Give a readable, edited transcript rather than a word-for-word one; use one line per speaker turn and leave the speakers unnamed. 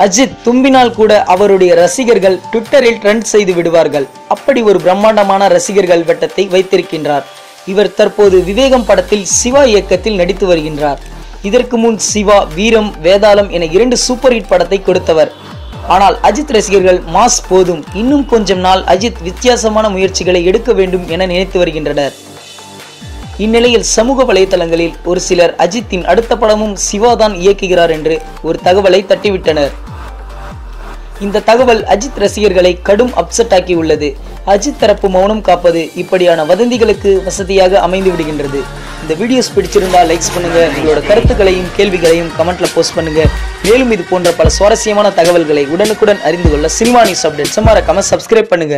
அஜித் தும்பினால் கூட அவருடைய ரசிகர்கள் ட்விட்டரில் ட்ரெண்ட் செய்து விடுவார்கள். அப்படி ஒரு பிரம்மாண்டமான ரசிகர்கள் வட்டத்தை வைத்திருக்கின்றார். இவர் தற்போது விவேகம் படத்தில் சிவா இயக்கத்தில் நடித்து வருகின்றார். இதற்கு முன் சிவா, வீரம், வேதாளம் என 2 சூப்பர் ஹிட் படத்தை கொடுத்தவர். ஆனால் அஜித் ரசிகர்கள் மாஸ் போதும், இன்னும் கொஞ்சம் நாள் அஜித் வித்தியாசமான முயற்சிகளை எடுக்க வேண்டும் என நினைத்து வருகின்றனர். இந்நிலையில் சமூக வலைதளங்களில் ஒரு சிலர் அஜித்தின் அடுத்த படமும் சிவாதான் இயக்குகிறார் என்று ஒரு தகவலை தட்டிவிட்டனர். இந்த தகவல் அஜித் ரசிகர்களை கடும் அப்செட் ஆக்கி உள்ளது. அஜித் தரப்பு மௌனம் காப்பது இப்படியான வதந்திகளுக்கு வசதியாக அமைந்து விடுகின்றது. இந்த வீடியோஸ் பிடிச்சிருந்தா லைக்ஸ் பண்ணுங்க, உங்களோட கருத்துக்களையும் கேள்விகளையும் கமெண்ட்ல போஸ்ட் பண்ணுங்க. மேலும் இது போன்ற பல சுவாரஸ்யமான தகவல்களை உடனுக்குடன் அறிந்து கொள்ள சினிமா நியூஸ் அப்டேட்ஸ் மறக்காம சப்ஸ்கிரைப் பண்ணுங்க.